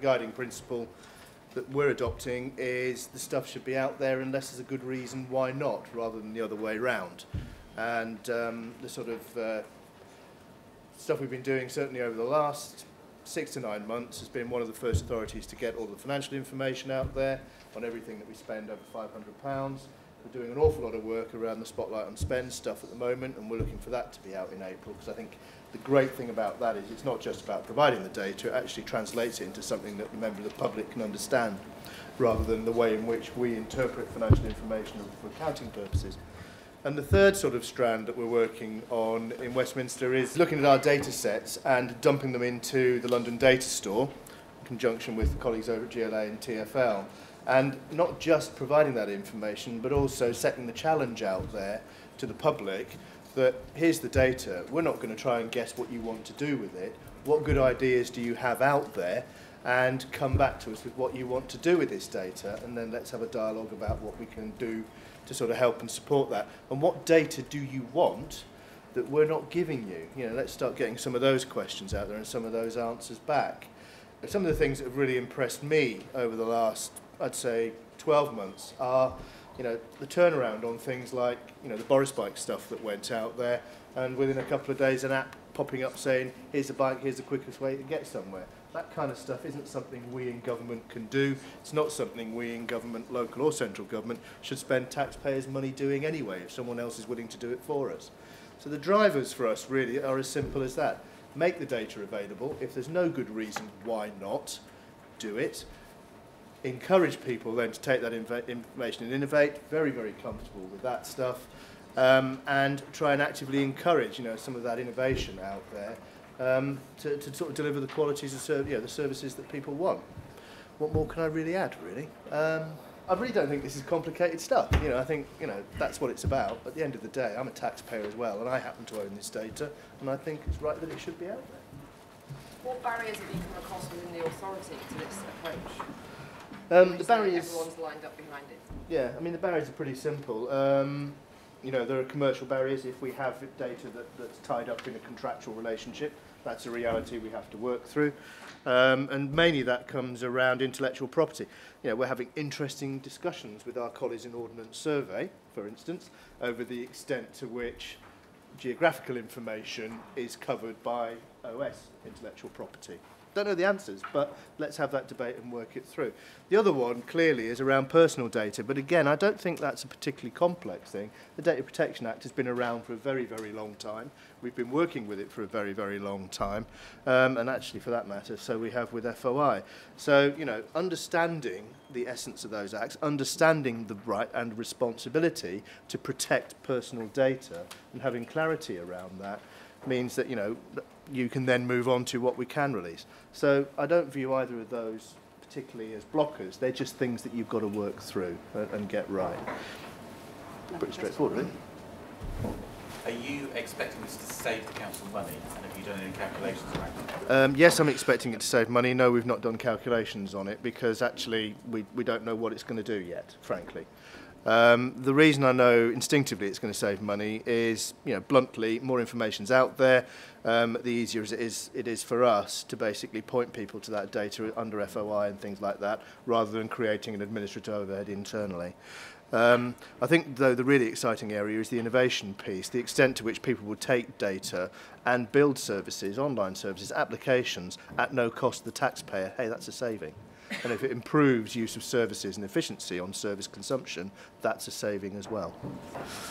guiding principle that we're adopting is the stuff should be out there unless there's a good reason why not, rather than the other way round. And the sort of stuff we've been doing certainly over the last 6 to 9 months has been one of the first authorities to get all the financial information out there on everything that we spend over £500. We're doing an awful lot of work around the Spotlight on Spend stuff at the moment, and we're looking for that to be out in April, because I think the great thing about that is it's not just about providing the data, it actually translates it into something that the member of the public can understand, rather than the way in which we interpret financial information for accounting purposes. And the third sort of strand that we're working on in Westminster is looking at our data sets and dumping them into the London Data Store, in conjunction with colleagues over at GLA and TfL. And not just providing that information, but also setting the challenge out there to the public that here's the data, we're not going to try and guess what you want to do with it, what good ideas do you have out there, and come back to us with what you want to do with this data, and then let's have a dialogue about what we can do to sort of help and support that. And what data do you want that we're not giving you? You know, let's start getting some of those questions out there and some of those answers back. Some of the things that have really impressed me over the last, I'd say, 12 months are, you know, the turnaround on things like, you know, the Boris bike stuff that went out there, and within a couple of days an app popping up saying, here's a bike, here's the quickest way to get somewhere. That kind of stuff isn't something we in government can do. It's not something we in government, local or central government, should spend taxpayers' money doing anyway if someone else is willing to do it for us. So the drivers for us really are as simple as that. Make the data available. If there's no good reason why not, do it. Encourage people then to take that information and innovate. Very, very comfortable with that stuff. And try and actively encourage, you know, some of that innovation out there. To sort of deliver the qualities of the services that people want. What more can I really add, really? I really don't think this is complicated stuff. You know, I think, you know, that's what it's about. At the end of the day, I'm a taxpayer as well, and I happen to own this data, and I think it's right that it should be out there. What barriers have you come across within the authority to this approach? The barriers... Everyone's lined up behind it. Yeah, I mean, the barriers are pretty simple. You know, there are commercial barriers. If we have data that's tied up in a contractual relationship, that's a reality we have to work through. And mainly that comes around intellectual property. You know, we're having interesting discussions with our colleagues in Ordnance Survey, for instance, over the extent to which geographical information is covered by OS, intellectual property. Don't know the answers, but let's have that debate and work it through. The other one, clearly, is around personal data, but again, I don't think that's a particularly complex thing. The Data Protection Act has been around for a very, very long time. We've been working with it for a very, very long time, and actually, for that matter, so we have with FOI. So, you know, understanding the essence of those acts, understanding the right and responsibility to protect personal data, and having clarity around that, means that, you know, you can then move on to what we can release. So I don't view either of those particularly as blockers. They're just things that you've got to work through and get right. Pretty straightforward, really. Are you expecting this to save the council money, and have you done any calculations around it? Yes, I'm expecting it to save money. No, we've not done calculations on it because actually we don't know what it's going to do yet, frankly. The reason I know instinctively it's going to save money is, you know, bluntly, more information's out there, the easier it is for us to basically point people to that data under FOI and things like that, rather than creating an administrative overhead internally. I think, though, the really exciting area is the innovation piece, the extent to which people will take data and build services, online services, applications, at no cost to the taxpayer. Hey, that's a saving. And if it improves use of services and efficiency on service consumption, that's a saving as well.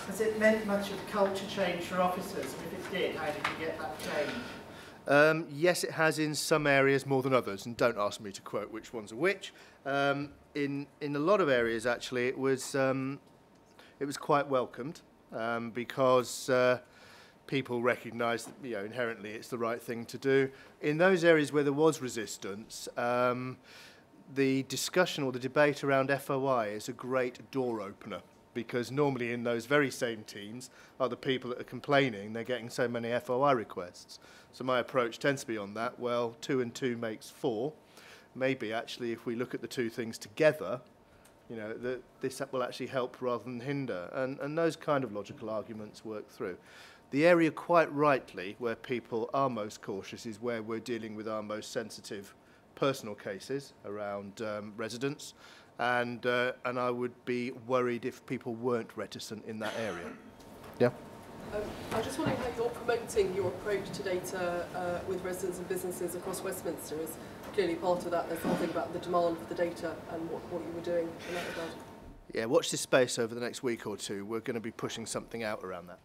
Has it meant much of a culture change for officers? And if it did, how did you get that change? Yes, it has in some areas more than others, and don't ask me to quote which ones are which. In a lot of areas, actually, it was quite welcomed because people recognised that, you know, inherently it's the right thing to do. In those areas where there was resistance, the discussion or the debate around FOI is a great door opener, because normally in those very same teams are the people that are complaining they're getting so many FOI requests. So my approach tends to be on that, well, 2 and 2 makes 4. Maybe actually if we look at the two things together, you know, this will actually help rather than hinder. And those kind of logical arguments work through. The area, quite rightly, where people are most cautious is where we're dealing with our most sensitive personal cases around residents, and I would be worried if people weren't reticent in that area. Yeah. I'm just wondering how you're promoting your approach to data with residents and businesses across Westminster. Is clearly part of that. There's something about the demand for the data and what you were doing in that regard. Yeah, watch this space over the next week or two. We're going to be pushing something out around that.